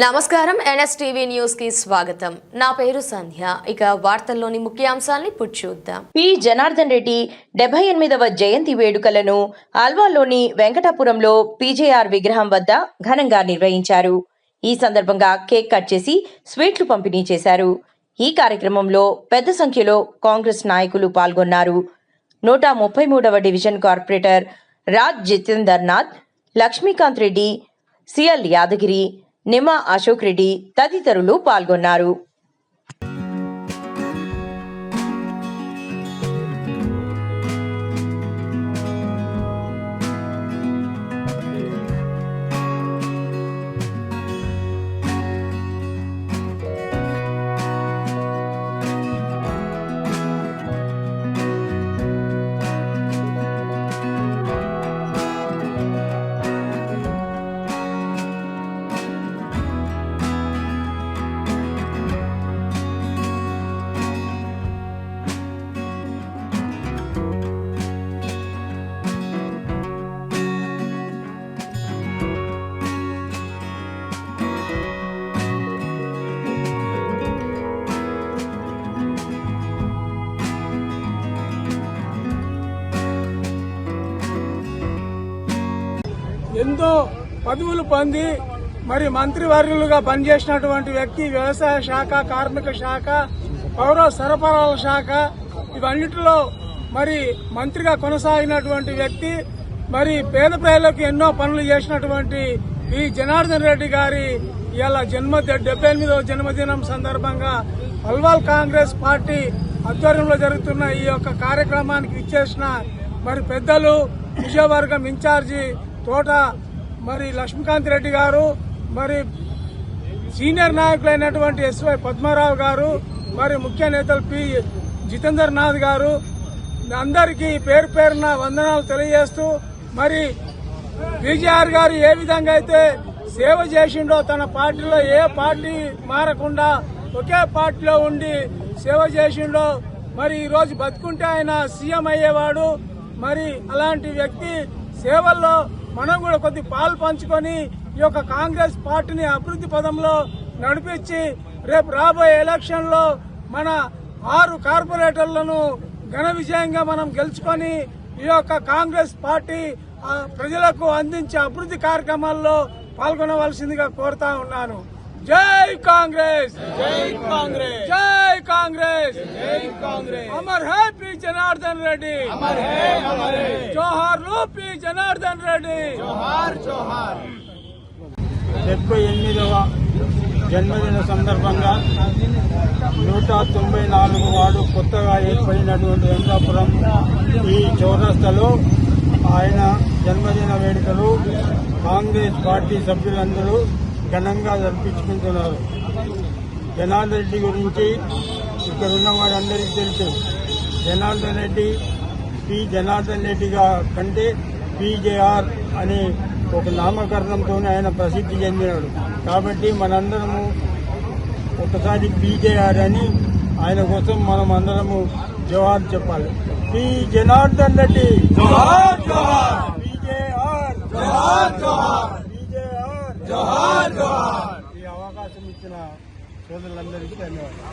నమస్కారం NSTV news కి స్వాగతం. నా పేరు సంధ్య. ఇక వార్తల్లోని ముఖ్యాంశాల్ని చూద్దాం. పి జనార్దన్ రెడ్డి 78వ జయంతి వేడుకలను ఆల్వాలోని వెంకటాపురంలో పీజేఆర్ విగ్రహం వద్ద ఘనంగా నిర్వహించారు. ఈ సందర్భంగా కేక్ కట్ చేసి స్వీట్లు పంపిణీ చేశారు. ఈ కార్యక్రమంలో పెద్ద సంఖ్యలో కాంగ్రెస్ నాయకులు పాల్గొన్నారు. 133వ division corporator Raj Jitendernath, Lakshmikant Reddy, CL Yadagiri, Nima Ashok Reddy తదితరులు పాల్గొన్నారు. ఎంతో పదవులు పొంది మరి మంత్రివర్యులుగా పనిచేసినటువంటి వ్యక్తి, వ్యవసాయ శాఖ, కార్మిక శాఖ, పౌర సరఫరాల శాఖ ఇవన్నిటిలో మరి మంత్రిగా కొనసాగినటువంటి వ్యక్తి, మరి పేద ప్రజలకు ఎన్నో పనులు చేసినటువంటి ఈ జనార్దన్ రెడ్డి గారి ఇవాళ 78వ జన్మదినం సందర్భంగా అల్వాల్ కాంగ్రెస్ పార్టీ ఆధ్వర్యంలో జరుగుతున్న ఈ యొక్క కార్యక్రమానికి ఇచ్చేసిన మరి పెద్దలు, విజయవర్గం ఇన్ఛార్జి తోట మరి లక్ష్మీకాంత్ రెడ్డి గారు, మరి సీనియర్ నాయకులైనటువంటి ఎస్వై పద్మారావు గారు, మరి ముఖ్య నేతలు పి జితేందర్నాథ్ గారు, అందరికీ పేరు పేరున వందనాలు తెలియజేస్తూ, మరి పీజీఆర్ గారు ఏ విధంగా అయితే సేవ చేసిండో, తన పార్టీలో ఏ పార్టీ మారకుండా ఒకే పార్టీలో ఉండి సేవ చేసిండో, మరి ఈరోజు బతుకుంటే ఆయన సీఎం అయ్యేవాడు. మరి అలాంటి వ్యక్తి సేవల్లో మనం కూడా కొద్ది పాలు పంచుకొని ఈ యొక్క కాంగ్రెస్ పార్టీని అభివృద్ధి పదంలో నడిపించి రేపు రాబోయే ఎలక్షన్ లో మన 6 కార్పొరేటర్లను ఘన విజయంగా మనం గెలుచుకొని ఈ యొక్క కాంగ్రెస్ పార్టీ ప్రజలకు అందించే అభివృద్ధి కార్యక్రమాల్లో పాల్గొనవలసిందిగా కోరుతా ఉన్నాను. జై కాంగ్రెస్, జై కాంగ్రెస్, జై కాంగ్రెస్, జై కాంగ్రెస్. అమర్ హై పి జనార్దన్ రెడ్డి, అమర్ హై, అమర్ హై. జోహార్ పి జనార్దన్ రెడ్డి, జోహార్ జోహార్. 78వ జన్మదిన సందర్భంగా 194 వార్డు కొత్తగా ఏర్పడినటువంటి వెంకటాపురం ఈ చౌరస్తాలో ఆయన జన్మదిన వేడుకలు కాంగ్రెస్ పార్టీ సభ్యులందరూ ఘనంగా జరిపించుకుంటున్నారు. జనార్దన్ రెడ్డి గురించి ఇక్కడ ఉన్న వారందరికీ తెలుసు. జనార్దన్ రెడ్డి పి జనార్దన్ రెడ్డిగా కంటే పీజేఆర్ అనే ఒక నామకరణంతోనే ఆయన ప్రసిద్ధి చెందినాడు. కాబట్టి మనందరము ఒకసారి పీజేఆర్ అని ఆయన కోసం మనం అందరము జోహార్ చెప్పాలి. పి జనార్దన్ రెడ్డి జోహార్ జోహార్, పీజేఆర్ జోహార్ జోహార్, పీజేఆర్ జోహార్ జోహార్. ఈ అవకాశం ఇచ్చిన సోదరులందరికీ ధన్యవాదాలు.